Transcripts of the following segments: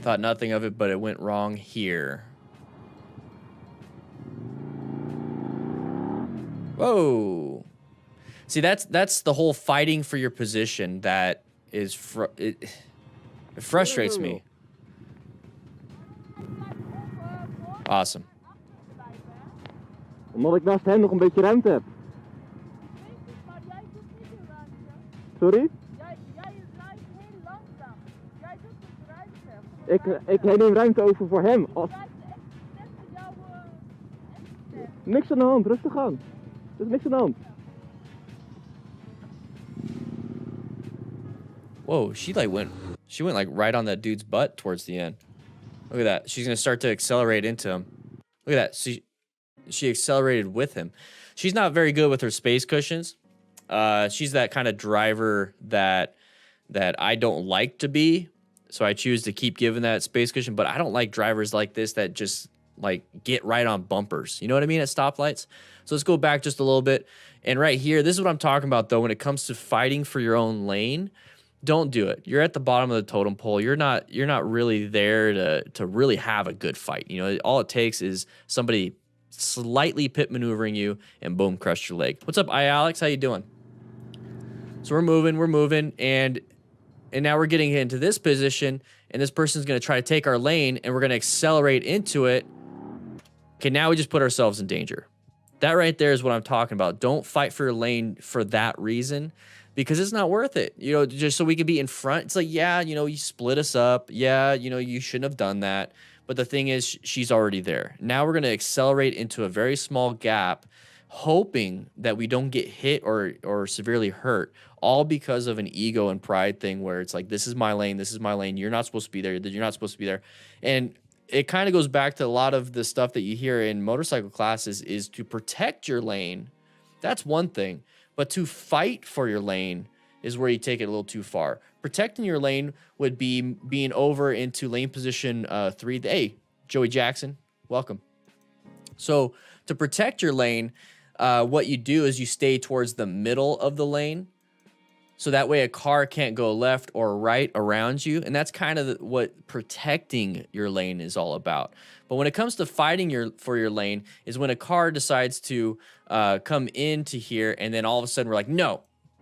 Thought nothing of it, but it went wrong here. Whoa. See, that's the whole fighting for your position that is it frustrates me. Awesome. Omdat ik naast hem nog een beetje ruimte heb. Sorry? Jij rijdt heel langzaam. Jij doet het ruimte. Ik neem ruimte over voor hem. Niks aan de hand, rustig aan. Er is niks aan de hand. Whoa, she went like right on that dude's butt towards the end. Look at that. She's gonna start to accelerate into him. Look at that. She accelerated with him. She's not very good with her space cushions. She's that kind of driver that I don't like to be. So I choose to keep giving that space cushion. But I don't like drivers like this that just like get right on bumpers. You know what I mean? At stoplights. So let's go back just a little bit. And right here, this is what I'm talking about though. When it comes to fighting for your own lane, don't do it. You're at the bottom of the totem pole. You're not really there to really have a good fight. You know, all it takes is somebody slightly pit maneuvering you and boom, crushed your leg. What's up, Alex? How you doing? So we're moving, and now we're getting into this position, and this person's gonna try to take our lane, and we're gonna accelerate into it. Okay, now we just put ourselves in danger. That right there is what I'm talking about. Don't fight for your lane for that reason, because it's not worth it. You know, just so we could be in front. It's like, yeah, you know, you split us up. Yeah, you know, you shouldn't have done that. But the thing is, she's already there. Now we're going to accelerate into a very small gap, hoping that we don't get hit or severely hurt, all because of an ego and pride thing where it's like, this is my lane, this is my lane. You're not supposed to be there. You're not supposed to be there. And it kind of goes back to a lot of the stuff that you hear in motorcycle classes is to protect your lane. That's one thing. But to fight for your lane is where you take it a little too far. Protecting your lane would be being over into lane position 3. Hey, Joey Jackson, welcome. So to protect your lane, what you do is you stay towards the middle of the lane. So that way a car can't go left or right around you. And that's kind of what protecting your lane is all about. But when it comes to fighting for your lane is when a car decides to come into here and then all of a sudden we're like, no,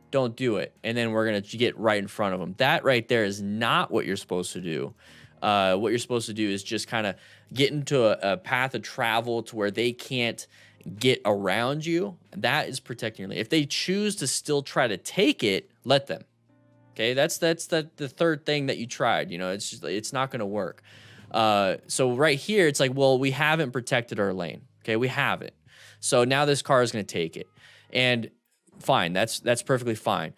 don't do it. And then we're going to get right in front of them. That right there is not what you're supposed to do. What you're supposed to do is just kind of get into a path of travel to where they can't get around you. That is protecting your lane. If they choose to still try to take it, let them. Okay, that's the third thing that you tried. You know, it's not going to work. So right here, it's like, well, we haven't protected our lane. Okay, we haven't. So now this car is going to take it, and fine, that's perfectly fine.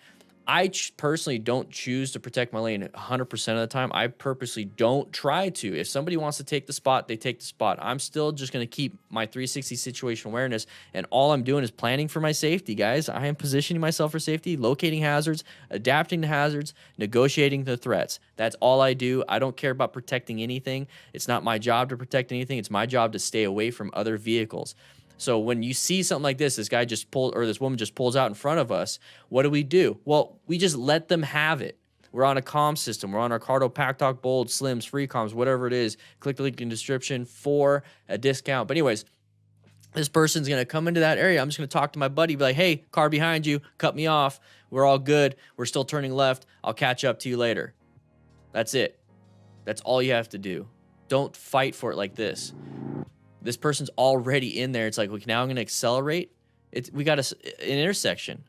I personally don't choose to protect my lane 100% of the time. I purposely don't try to. If somebody wants to take the spot, they take the spot. I'm still just going to keep my 360 situational awareness, and all I'm doing is planning for my safety, guys. I am positioning myself for safety, locating hazards, adapting to hazards, negotiating the threats. That's all I do. I don't care about protecting anything. It's not my job to protect anything. It's my job to stay away from other vehicles. So when you see something like this guy just pulled, or this woman just pulls out in front of us, what do? Well, we just let them have it. We're on a comm system. We're on our Cardo, Pack Talk, Bold, Slims, Free Comms, whatever it is. Click the link in the description for a discount. But anyways, this person's going to come into that area. I'm just going to talk to my buddy, be like, hey, car behind you, cut me off. We're all good. We're still turning left. I'll catch up to you later. That's it. That's all you have to do. Don't fight for it like this. This person's already in there. It's like, okay, now I'm going to accelerate. We got an intersection.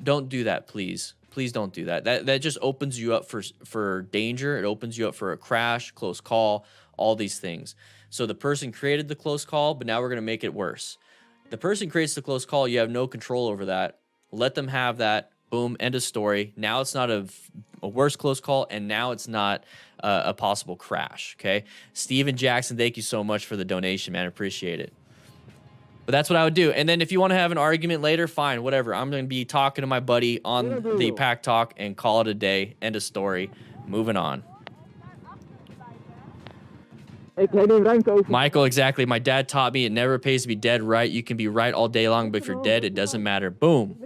Don't do that, please. Please don't do that. That just opens you up for danger. It opens you up for a crash, close call, all these things. So the person created the close call, but now we're going to make it worse. The person creates the close call. You have no control over that. Let them have that. Boom, end of story. Now it's not a worse close call, and now it's not a possible crash, okay? Steven Jackson, thank you so much for the donation, man. Appreciate it. But that's what I would do. And then if you want to have an argument later, fine, whatever. I'm going to be talking to my buddy on the Pack Talk and call it a day. End of story. Moving on. Michael, exactly. My dad taught me it never pays to be dead right. You can be right all day long, but if you're dead, it doesn't matter. Boom.